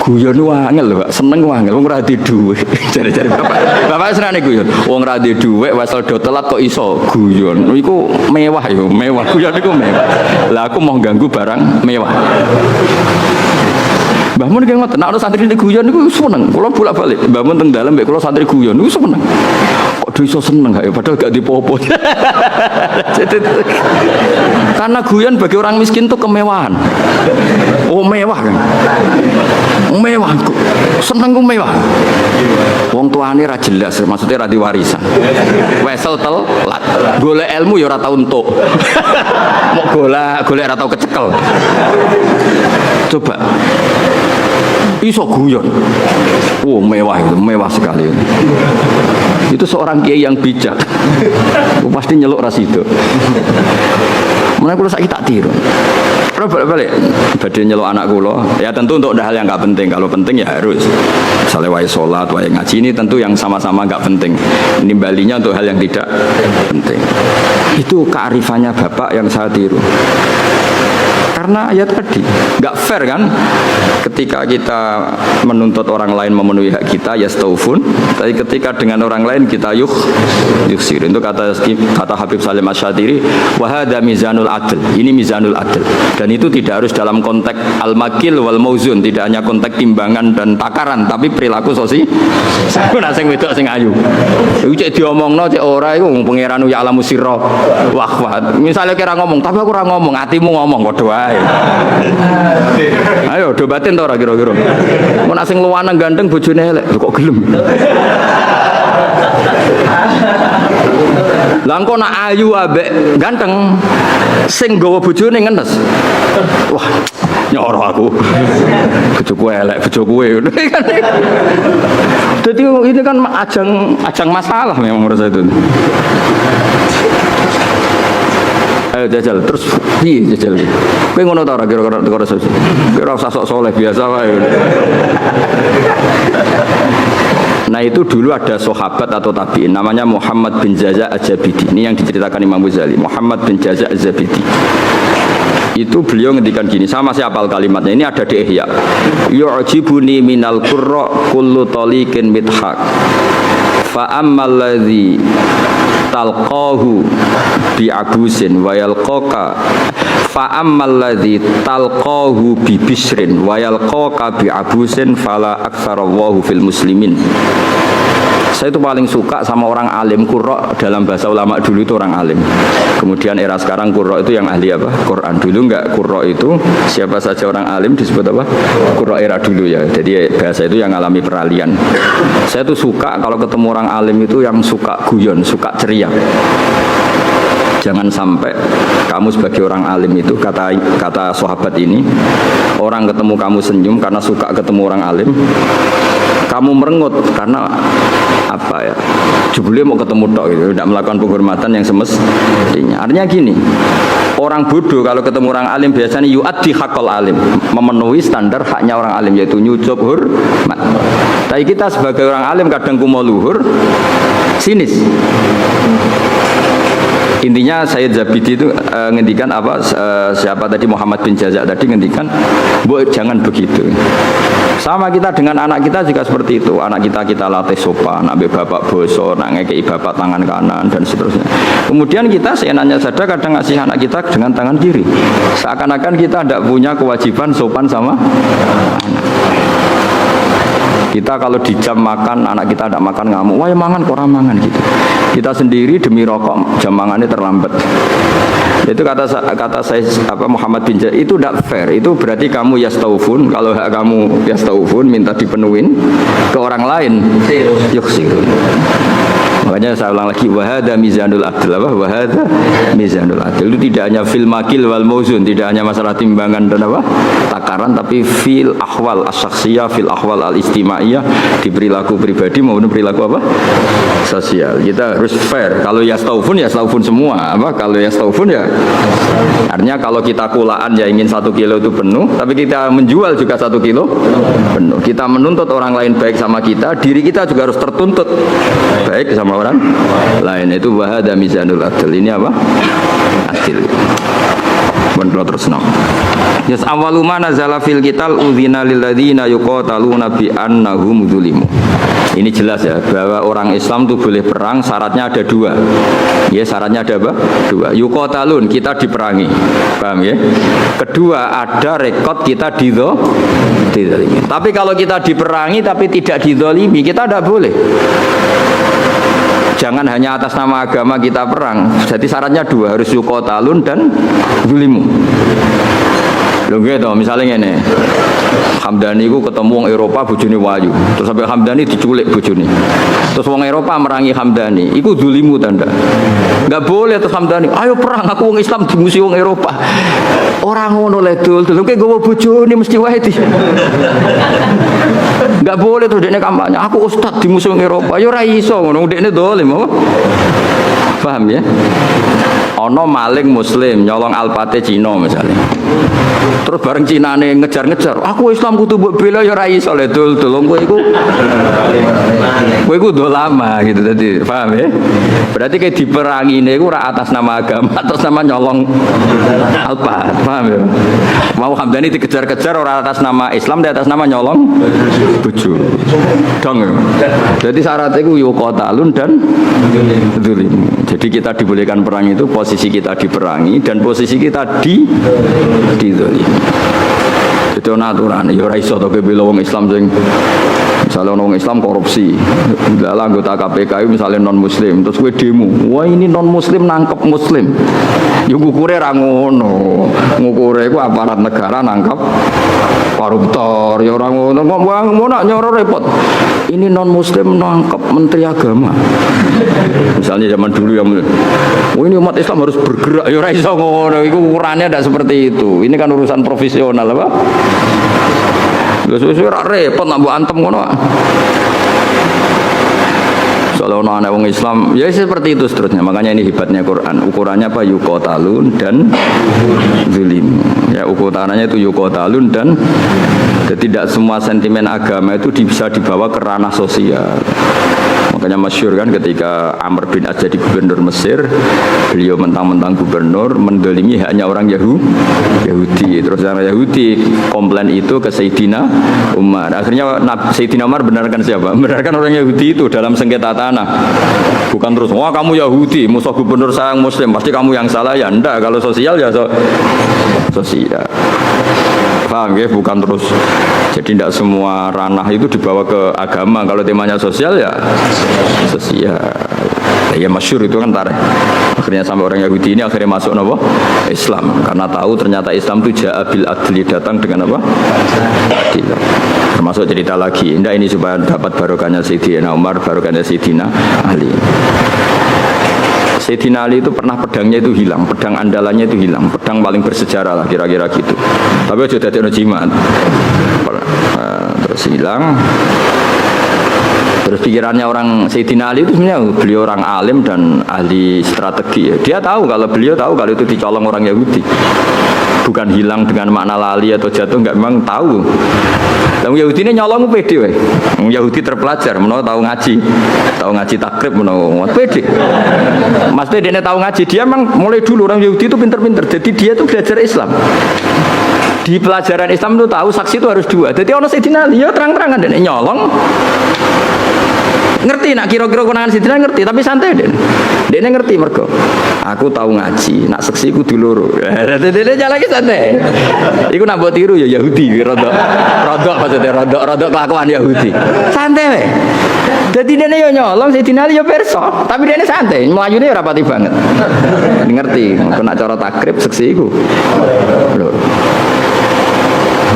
Guyon ku angel lho, Pak. Seneng ku angel, wong ora di dhuwit. Jare-jare bapak. Bapak senane guyon. Wong ora di dhuwit, wesel do telat kok iso guyon. Iku mewah yo, mewah. Guyon iku mewah. Lah aku mau ganggu barang mewah. Mbah Mun ki ngoten, nek ana santri guyon niku seneng. Kula bolak-balik, Mbah Mun teng dalem mek kula santri guyon niku seneng. Kok iso seneng gak ya padahal gak dipopo. Karena guyon bagi orang miskin itu kemewahan. Oh mewah kan. Mewah kok. Seneng ku mewah. Wong tuane ra jelas, maksudnya ra diwarisan. Wesel telat. Golek ilmu ya ora tau entuk. Mok golek ora tau kecekel. Coba iso guyon. Oh, mewah sekali. Itu seorang kiai yang bijak. Pasti nyeluk ras itu. Mulai kula saiki tak tiru. Kalau balik badhe nyeluk anak kula, ya tentu untuk hal yang enggak penting. Kalau penting ya harus. Misalnya wae salat, wae ngaji ini tentu yang sama-sama enggak penting. Nimbalinya untuk hal yang tidak penting. Itu kearifannya Bapak yang saya tiru. Karena ya tadi nggak fair kan, ketika kita menuntut orang lain memenuhi hak kita ya staufun, tapi ketika dengan orang lain kita yuksir. Itu kata Habib Salim Asy-Syatiri, wahada mizanul adl, ini mizanul adl, dan itu tidak harus dalam konteks al-makil wal mauzun, tidak hanya konteks timbangan dan takaran, tapi perilaku sosial. Aku nak sing wedok sing ayu, iku cek diomongno cek ora iku pangeran ya alamu sirra wah. Misalnya kira ngomong, tapi aku ora ngomong, hatimu ngomong padha wae. Ayo dobatin to ora kira-kira. Mun sing luwanang ganteng bojone elek kok gelem. Lah engko nak ayu ambek ganteng sing nggawa bojone ngenes. Wah, nyoro aku. Bojoku elek, bojoku ngono kan. Dadi ini kan ajang masalah memang menurut saya itu. Ayo jajal, terus piye jajal iki? Kowe ngono ta ora kira-kira resepsi? Kira usah sok soleh biasa wae. Nah itu dulu ada sahabat atau tabi'in namanya Muhammad bin Jaza' Az-Zabidi. Ini yang diceritakan Imam Ghazali, Muhammad bin Jaza' Az-Zabidi. Itu beliau ngendikan gini, sama masih hafal kalimatnya. Ini ada di Ihya. Yu'jibuni minal qurra kullu taliqin mithaq. Fa ammal ladzi talqahu bi abusin wa yalqaka fa ammal ladzi talqahu bi bisrin wa yalqaka bi abusin fala aktsarallahu fil muslimin. Saya itu paling suka sama orang alim. Qurra dalam bahasa ulama dulu itu orang alim. Kemudian era sekarang qurra itu yang ahli apa? Quran. Dulu enggak, qurra itu siapa saja orang alim disebut apa? Qurra era dulu ya. Jadi bahasa itu yang alami peralihan. Saya tuh suka kalau ketemu orang alim itu yang suka guyon, suka ceria. Jangan sampai kamu sebagai orang alim itu, kata sahabat ini, orang ketemu kamu senyum karena suka ketemu orang alim, kamu merengut karena apa ya, jebule mau ketemu tok gitu, tidak melakukan penghormatan yang semestinya. Artinya gini, orang bodoh kalau ketemu orang alim biasanya yu'addi haqqal alim, memenuhi standar haknya orang alim, yaitu nyucup hormat. Tapi kita sebagai orang alim kadang kumo luhur, sinis. Intinya Sayyid Zabidi itu ngendikan apa, siapa tadi, Muhammad bin Jaza' tadi ngendikan, "Bu, jangan begitu." Sama kita dengan anak kita juga seperti itu. Anak kita latih sopan, ambil bapak boso, ngekei bapak tangan kanan dan seterusnya. Kemudian kita seenaknya saja kadang ngasih anak kita dengan tangan kiri. Seakan-akan kita tidak punya kewajiban sopan sama anak. Kita kalau di jam makan, anak kita tidak makan ngamuk, wah ya mangan kok mangan gitu. Kita sendiri demi rokok, jam makannya terlambat. Itu kata saya apa, Muhammad bin Jaza, itu tidak fair. Itu berarti kamu yastaufun, kalau hak kamu yastaufun minta dipenuhin, ke orang lain yuksirun. Makanya saya ulang lagi, wahada mizanul adl, apa? Wahada mizanul adl. Itu tidak hanya fil makil wal mauzun, tidak hanya masalah timbangan dan apa? Takaran, tapi fil ahwal as-syakhsiyah, fil ahwal al-istimaiyah, di perilaku pribadi maupun perilaku apa? Sosial. Kita harus fair. Kalau yastaufun semua, apa? Kalau yastaufun ya artinya kalau kita kulaan ya ingin 1 kilo itu penuh, tapi kita menjual juga 1 kilo penuh. Kita menuntut orang lain baik sama kita, diri kita juga harus tertuntut baik sama orang lain. Itu wahada mizanul adl. Ini apa? Adil. Benar terus no. Yas awalu ma nazala fil qital udzina lil ladzina yuqataluna bi annahum zulimu. Ini jelas ya bahwa orang Islam itu boleh perang, syaratnya ada 2. Ya, syaratnya ada apa? 2. Yuqatalun, kita diperangi. Paham ya? Kedua, ada rekod kita dizalimi. Tapi kalau kita diperangi tapi tidak dizalimi, kita tidak boleh. Jangan hanya atas nama agama kita perang. Jadi syaratnya 2, harus yuqatalun dan zulimu. Lho gitu, misalnya ini Hamdani iku ketemu wong Eropa bojone wayu. Terus sampai Hamdani diculik bojone. Terus wong Eropa merangi Hamdani, iku zulimu tanda. Enggak boleh terus Hamdani, ayo perang aku wong Islam dimusuhi wong Eropa. Ora ngono le dul, kowe gowo bojone mesti wae di. Enggak boleh terus dekne kampanye, aku ustaz dimusuhi wong Eropa. Ya ora iso ngono, dekne dolim apa? Paham ya? Ono maling muslim nyolong alpate Cina misalnya. Terus bareng Cinane ngejar-ngejar, aku Islam kudu mbok bela ya ora iso le dul kowe iku dolama gitu tadi. Paham ya? Berarti kayak diperangi niku ora atas nama agama, atas nama nyolong alpat. Paham ya? Mau Hamdani dikejar-kejar ora atas nama Islam, dia atas nama nyolong bojo. Dong. Jadi syaratnya iku yo qatalun dan zulim. Jadi kita dibolehkan perang itu posisi kita diperangi dan posisi kita dizalimi. Itu aturan. Ya ora iso to bela wong Islam sing misalnya orang Islam korupsi, dalam anggota KPK misalnya non Muslim, terus gue demo, wah ini non Muslim nangkep Muslim, yuk ngukure rangono, ngukure gue aparat negara nangkep koruptor, ya orang ngono, mau nak nyoro repot, ini non Muslim nangkep Menteri Agama, misalnya zaman dulu yang, wah ini umat Islam harus bergerak, ya orang iso ngono, itu ukurannya tidak seperti itu, ini kan urusan profesional apa? Sesuai repot nak buat antem ngono. Soalnya anak wong Islam, ya seperti itu seterusnya. Makanya ini hebatnya Quran. Ukurannya apa? Yuqatalun dan zulim. Ya ukurannya itu yuqatalun dan tidak semua sentimen agama itu bisa dibawa ke ranah sosial. Makanya masyhur kan ketika Amr bin As jadi gubernur Mesir, beliau mentang-mentang gubernur mendolimi hanya orang Yahudi. Terus orang Yahudi komplain itu ke Sayyidina Umar. Akhirnya Sayyidina Umar benarkan siapa? Benarkan orang Yahudi itu dalam sengketa tanah. Bukan terus, wah kamu Yahudi, musuh gubernur saya yang Muslim, pasti kamu yang salah ya. Enggak, kalau sosial ya sosial. Paham ya? Bukan terus. Jadi tidak semua ranah itu dibawa ke agama. Kalau temanya sosial ya sosial. Ya masyhur itu kan tarikh. Akhirnya sampai orang Yahudi ini akhirnya masuk apa? Islam. Karena tahu ternyata Islam itu ja'abil adli, datang dengan apa? Adil. Termasuk cerita lagi. Indah ini supaya dapat barokahnya Sayyidina Umar, barokahnya Sayyidina Ali. Sayyidina Ali itu pernah pedangnya itu hilang, pedang andalannya itu hilang, pedang paling bersejarah lah kira-kira gitu. Tapi sudah ada jimat. Terus hilang. Terus pikirannya orang Sayyidina Ali itu sebenarnya beliau orang alim dan ahli strategi. Dia tahu kalau beliau tahu kalau itu dicolong orang Yahudi. Bukan hilang dengan makna lali atau jatuh, enggak, memang tahu. Yang Yahudi ini nyolong pede weh. Yahudi terpelajar, menawa tahu ngaji takrib menawa pede. Maksudnya dia tahu ngaji, dia memang mulai dulu orang Yahudi itu pinter-pinter. Jadi dia itu belajar Islam. Di pelajaran Islam itu tahu saksi itu harus dua. Jadi orang Sayyidina Ali ya terang-terangan dan nyolong. Ngerti nak kira-kira konangan Sayyidina ngerti, tapi santai deh. Dia ngerti mergo. Aku tahu ngaji, nak seksi ku dulur. Dia jalan lagi santai. Iku nak buat tiru ya Yahudi, rodok maksudnya rodok kelakuan Yahudi. Santai weh. Jadi dia yo nyolong Sayyidina Ali yo perso, tapi dia santai, melayune ora pati banget. Ngerti, aku nak cara takrib seksi iku. Lho.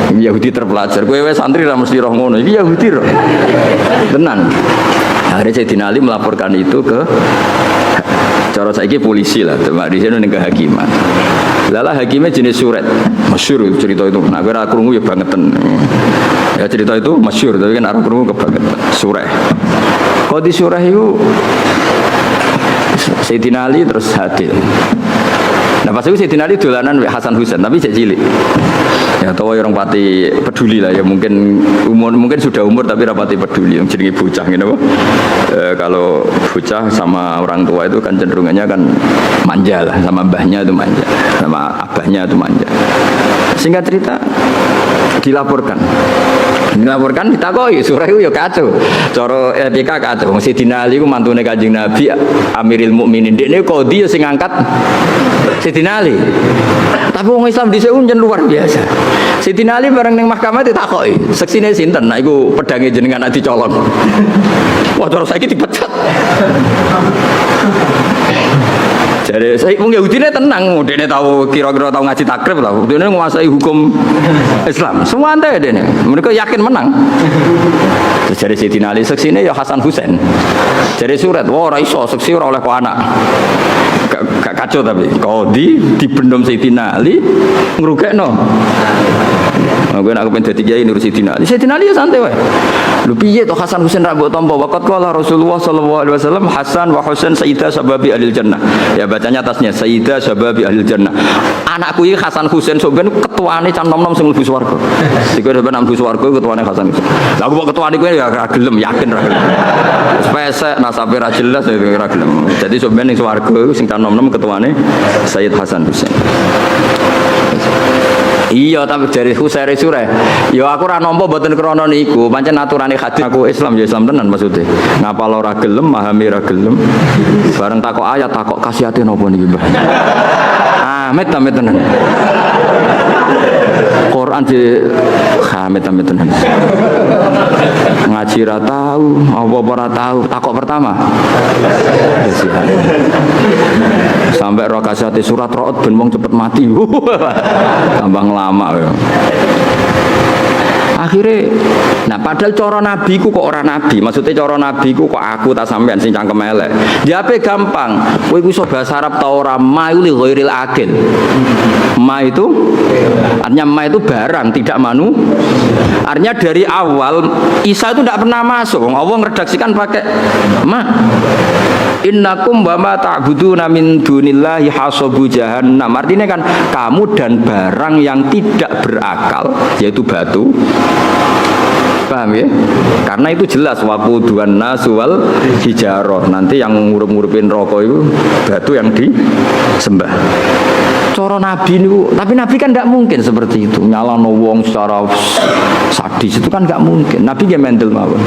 Yahudi terpelajar, kowe wis santri ra mesti roh ngono. Iki Yahudi roh. Tenan. Akhirnya Sayyidina Ali melaporkan itu ke cara saiki polisi lah, di sini ning kehakiman. Lala hakimnya jenis surat, masyhur cerita itu. Nah, ora krungu ya bangetan. Ya cerita itu masyhur, tapi kan ora krungu kebangetan. Surah. Kok di surah itu Sayyidina Ali terus hadir. Nah pas itu Sayyidina Ali dolanan Hasan Husain, tapi cek cilik. Ya tahu orang pati peduli lah ya, mungkin sudah umur tapi rapati peduli yang jenenge bocah gitu. Kalau bocah sama orang tua itu kan cenderungannya kan manja lah, sama mbahnya itu manja, sama abahnya itu manja. Singkat cerita dilaporkan ditakoi surah itu ya kacau, cara etika kacau. Sayyidina Ali ku mantune Kanjeng Nabi Amiril Mukminin, dekne qadhi sing ngangkat Sayyidina Ali. Tapi wong Islam dhisik luar biasa. Sayyidina Ali bareng ning mahkamah ditakoki, seksine sinten? Nah iku pedange jenengan nek dicolong. Wah terus saiki dipecat. Jadi saya wong Yahudi ini tenang, dia tahu kira-kira tahu ngaji takrib lah, dia menguasai hukum Islam. Semua anda dia mereka yakin menang. Jadi Sayyidina Ali seksi ini ya Hasan Husain. Jadi surat, wah raiso seksi orang oleh anak. Gak kacau tapi kau di bendom Sayyidina Ali ngerugekno. Gue nak kepen dadi kiai nurut Sayyidina Ali ya santai wae. Lho piye to Hasan Husain ra mbok tampa waqat qala Rasulullah sallallahu alaihi wasallam Hasan wa Husain sayyida sababi ahli jannah. Ya bacanya atasnya sayyida sababi ahli jannah. Anakku iki Hasan Husain sok ben ketuane cah nom-nom sing mlebu swarga. Diku ben mlebu swarga ketuane Hasan Husain. Lah kok ketuane kowe ya ra gelem yakin ra gelem. Spesek nasabe ra jelas ya ra gelem. Jadi sok ben ning swarga iku sing cah nom-nom ketuane Sayyid Hasan Husain. Iya tapi dari Husairi Surah ya aku ora nampa mboten krana niku pancen aturane hadis aku Islam ya Islam tenan maksudnya ngapal ora gelem memahami ora gelem bareng takok ayat takok kasihate napa niki Mbah amit tenan Quran di amit tenan ngaji ra tahu apa ora tahu takok pertama sampai ro kasihate surat Ra'd ben wong cepet mati tambah lama ya. Akhirnya, nah padahal cara nabiku kok orang nabi, maksudnya cara nabiku kok aku tak sampean sing cangkem elek. Diape gampang, kowe iso bahasa Arab ta ora ma li ghairil akil. Ma itu artinya ma itu barang, tidak manu. Artinya dari awal Isa itu tidak pernah masuk. Allah ngeredaksikan pakai ma. Innakum wa ma ta'buduna min dunillahi hasabu jahannam. Artinya kan kamu dan barang yang tidak berakal yaitu batu. Paham ya? Karena itu jelas waquduhan nasu wal hijarah. Nanti yang ngurup-ngurupin rokok itu batu yang disembah. Cara Nabi itu, tapi Nabi kan enggak mungkin seperti itu. Nyalano wong secara sadis itu kan enggak mungkin. Nabi dia mendel mawon.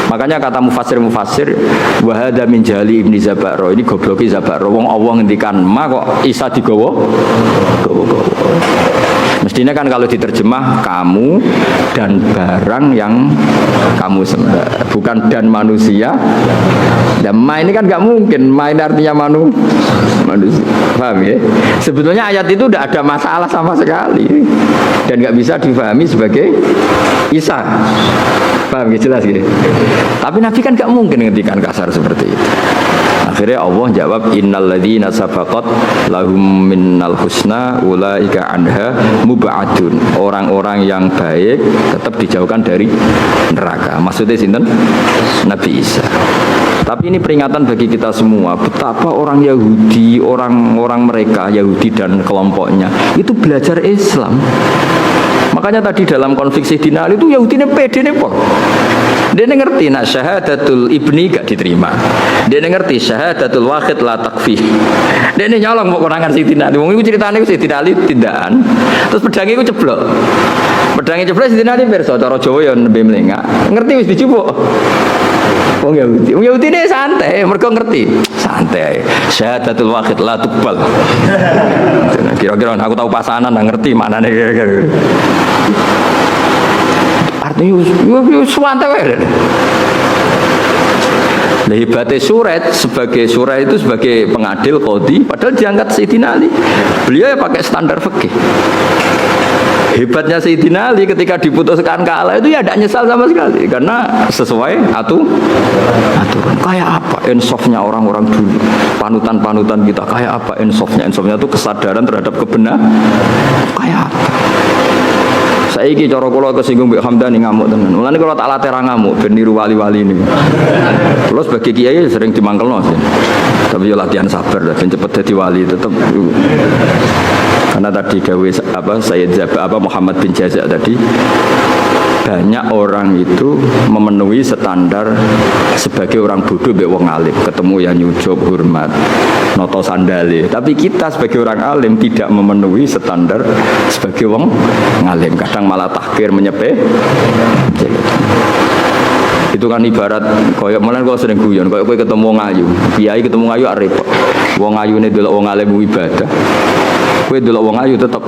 Makanya kata mufassir wa hadza min jali ibni Zabaro, ini gobloki Zabaro. Wong Allah ngendikan ma kok Isa digawa. Mestinya kan kalau diterjemah kamu dan barang yang kamu sembah, bukan dan manusia. Dan ma ini kan nggak mungkin, ma ini artinya manusia. Paham ya? Sebetulnya ayat itu tidak ada masalah sama sekali dan nggak bisa difahami sebagai Isa. Paham ya? Jelas ya? Tapi Nabi kan nggak mungkin ngendikan kasar seperti itu. Akhirnya Allah jawab innalladzina sabaqat lahum minnal husna ulaika anha mub'adun. Orang-orang yang baik tetap dijauhkan dari neraka. Maksudnya sinten? Nabi Isa. Tapi ini peringatan bagi kita semua betapa orang Yahudi, orang-orang mereka Yahudi dan kelompoknya itu belajar Islam. Makanya tadi dalam konflik Sayyidina Ali itu Yahudi ini pede nih pol. Dia ngerti nak syahadatul ibni gak diterima. Dia ngerti syahadatul wahid la takfih. Dia nyolong mau konangan Sayyidina Ali. Wong iku ceritane Sayyidina Ali tindakan. Terus pedangnya iku ceblok. Pedangnya ceblok Sayyidina Ali pirsa cara Jawa ya nembe mlengak. Ngerti wis dicupuk. Wong Yahudi ini santai, mereka ngerti santai. Syahadatul wahid la tuqbal. Kira-kira aku tahu pasanan ngerti maknane kira-kira. Artinya suwante wae. Nah, hebatnya surat sebagai surat itu sebagai pengadil qadhi, padahal diangkat Sayyidina Ali. Beliau ya pakai standar fikih. Hebatnya Sayyidina Ali ketika diputuskan kalah itu ya tidak nyesal sama sekali karena sesuai aturan. Kayak apa insafnya orang-orang dulu, panutan-panutan kita kayak apa insafnya itu kesadaran terhadap kebenaran kayak apa. Saiki cara kula kesinggung Mbak Hamdani ngamuk tenan. Mulane kula tak latih ra ngamuk ben niru wali-wali ini. Kula sebagai kiai sering dimangkelno sih. Tapi yo latihan sabar lah ben cepet dadi wali tetep. Karena tadi gawe Sayyid Muhammad bin Jaza tadi banyak orang itu memenuhi standar sebagai orang bodoh mbek wong alim, ketemu yang nyucup hormat noto sandale. Tapi kita sebagai orang alim tidak memenuhi standar sebagai wong ngalim, kadang malah tahkir menyepe. Itu kan ibarat koyo malah kok sering guyon koyo kowe ketemu wong ayu, kiai ketemu ayu arep. Wong ayune delok wong alim ibadah. Kowe delok wong ayu tetep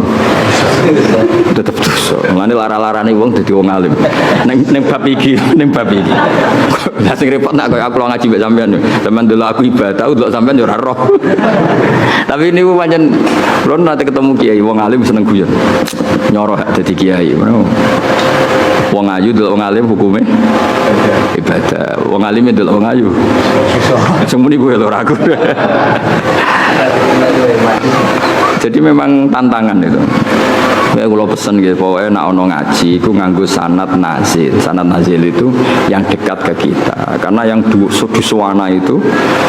dosa. Mane lara-larane wong dadi wong alim. Ning bab iki. Lah sing repot nak koyo aku ngaji mbek sampean. Sampeyan delok aku ibadah, delok sampean yo ora roh. Tapi niku pancen kula nate ketemu kiai wong alim seneng guyon. Nyoro dadi kiai. Wong ayu delok wong alim hukume ibadah. Wong alim delok wong ayu. Sing muni kowe lho aku. Jadi memang tantangan itu. Kayak kalau pesen gitu, pokoknya nak ono ngaji, itu nganggo sanad nazil. Sanad nazil itu yang dekat ke kita. Karena yang di suwana itu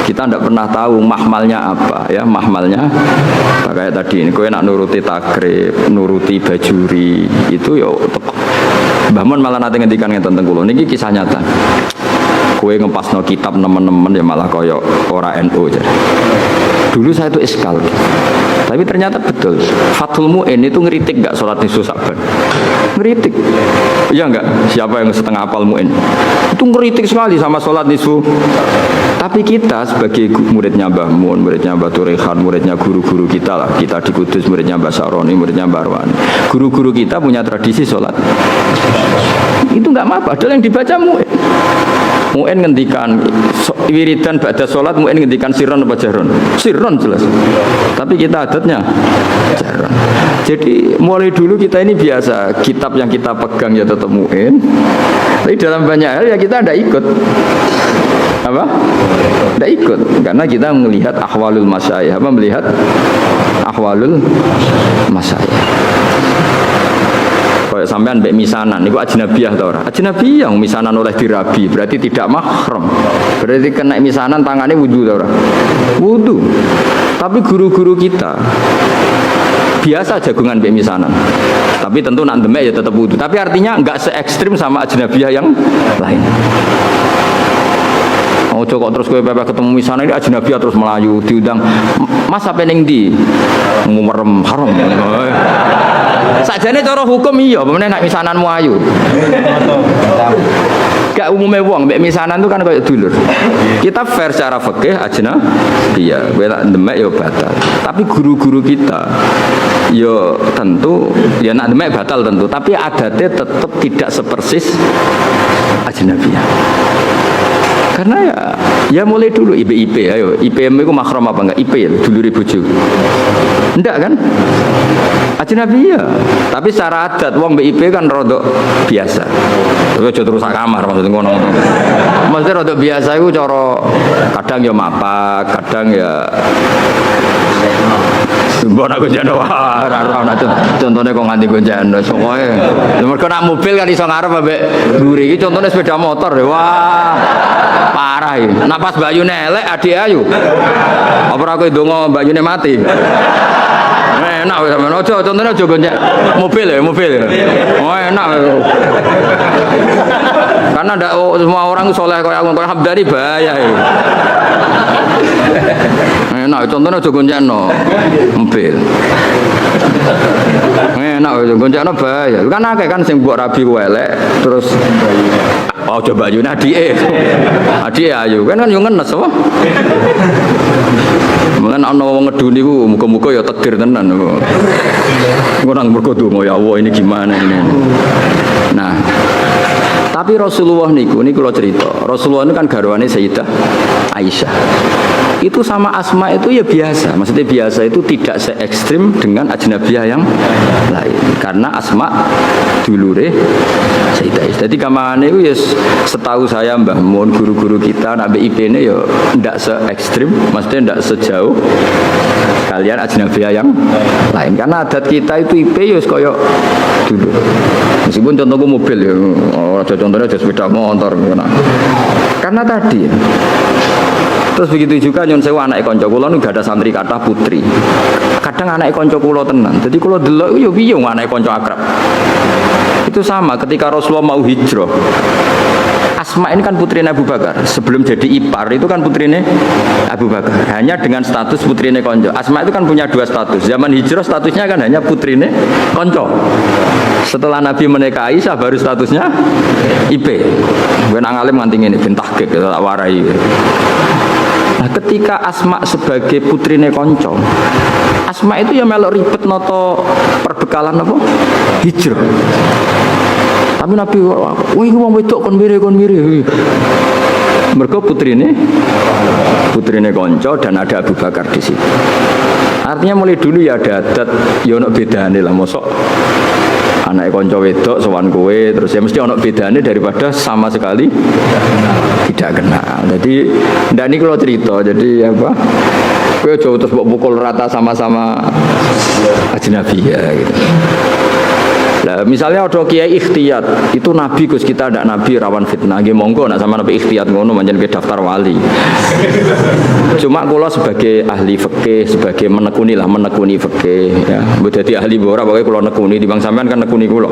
kita tidak pernah tahu mahmalnya apa, ya mahmalnya. Kayak tadi ini, kau nak nuruti takrib, nuruti bajuri, itu ya. Mbah Mun malah nanti ngendikan ngeten teng kula. Niki kisah nyata. Kue ngepasno kitab nemen-nemen ya malah koyo ora NU aja. Dulu saya itu iskal, tapi ternyata betul. Fathul Mu'in itu ngeritik nggak sholat nisfu Sa'ban? Ngeritik, iya nggak? Siapa yang setengah hafal Mu'in? Itu ngeritik sekali sama sholat nisfu. Tapi kita sebagai muridnya Mbah Mun, muridnya Mbah Turehan, muridnya guru-guru kita lah. Kita di Kudus, muridnya Mbah Saroni, muridnya Mbah Arwani. Guru-guru kita punya tradisi sholat. Itu nggak apa-apa, padahal yang dibaca Mu'in. Mu'in ngendikan wiridan ba'da sholat, Mu'in ngendikan sirron apa jahron? Sirron jelas. Tapi kita adatnya jahron. Jadi mulai dulu kita ini biasa, kitab yang kita pegang ya tetap Mu'in. Tapi dalam banyak hal ya kita tidak ikut. Apa? Tidak ikut. Karena kita melihat ahwalul masyayikh. Apa melihat ahwalul masyayikh. Kayak sampean mbek misanan niku ajnabiyah ta ora? Ajnabiyah misanan oleh dirabi, berarti tidak mahram. Berarti kena misanan tangane wudu ta ora? Wudu. Tapi guru-guru kita biasa jagungan mbek misanan. Tapi tentu nak demek ya tetap wudu. Tapi artinya enggak se ekstrim sama ajnabiyah yang lain. Ojo kok terus kowe pepe ketemu misanan ini ajnabiyah terus melayu diundang. Mas apa ning ndi? Merem haram. Sakjane cara hukum iya, pemene nek misananmu ayu. Gak umumnya wong mbek misanan itu kan kayak dulur. Kita fair secara fikih ajnabiyah, kowe tak demek ya batal. Tapi guru-guru kita ya tentu ya nak demek batal tentu, tapi adatnya tetap tidak sepersis ajnabiyah. Karena ya mulai dulu IP ayo IPM itu mahram apa enggak? IP ya dulure bojo. Enggak kan? Ajnabiyah. Tapi secara adat wong BIP kan rodok biasa. Tapi aja terus sak kamar maksudnya ngono. Maksudnya rodok biasa iku cara kadang ya mapak, kadang ya mbok nak gonjano ora contone kok nganti gonjano sokoe. Mergo nak mobil kan iso ngarep ambek mburi iki contone sepeda motor ya. Wah. Parah iki. Nak pas bayune elek adik ayu. Apa ora kowe ndonga bayune mati? Enak wis sampean aja contone aja gonjak mobil ya, mobil. Oh enak. Karena ndak semua orang soleh kayak aku, kayak Hamdani bahaya iki. Enak contohnya aja gonjakno mobil. Enak aja gonjakno bahaya. Kan akeh kan sing mbok rabi elek terus oh coba yo adike. Adike ayu kan yo ngenes apa? Mungkin ana wong ngedhu niku muga-muga ya tegir tenan kok. Engko nang mergo donga ya Allah ini gimana ini. Nah, tapi Rasulullah niku kula cerita. Rasulullah itu kan garwane Sayyidah Aisyah. Itu sama Asma itu ya biasa. Maksudnya biasa itu tidak se ekstrim dengan ajnabiyah yang lain. Karena Asma dulure Sayyidah Aisyah. Jadi gamane itu ya setahu saya Mbah Mun guru-guru kita nak IP-ne ya ndak se ekstrim, maksudnya ndak sejauh kalian ajnabiyah yang lain. Karena adat kita itu IP ya kaya dulu. Meskipun contohku mobil ya, contohnya ada sepeda motor. Karena tadi terus begitu juga nyon sewu anak kanca kula nu gak ada santri kata putri. Kadang anak kanca kula tenan. Jadi kula delok yo piye anak kanca akrab. Itu sama ketika Rasulullah mau hijrah. Asma ini kan putrinya Abu Bakar. Sebelum jadi ipar itu kan putrinya Abu Bakar. Hanya dengan status putrinya konco. Asma itu kan punya dua status. Zaman hijrah statusnya kan hanya putrinya konco. Setelah Nabi menikah Aisyah baru statusnya IP. Gue nangalim nganti ini bintah kek tak warai. Nah, ketika Asma sebagai putrine konco, Asma itu ya melok ribet noto perbekalan apa? Hijrah. Tapi Nabi, wah ini wong wedok kon mire. Mergo putrine konco dan ada Abu Bakar di situ. Artinya mulai dulu ya ada adat, ya ono bedane lah, mosok anak konco wedok sowan kowe terus ya mesti ono bedane daripada sama sekali tidak kenal. Jadi ndak niki kalau cerita, jadi apa? Kowe aja terus mbok pukul rata sama-sama ajnabi ya gitu. Nah, misalnya ada kiai ikhtiyat, itu nabi Gus kita ndak nabi rawan fitnah. Nggih monggo nak sama nabi ikhtiyat ngono pancen ke daftar wali. Cuma kula sebagai ahli fikih, sebagai menekuni fikih ya. Mbok dadi ahli ora pokoke kula nekuni timbang sampean kan nekuni kula.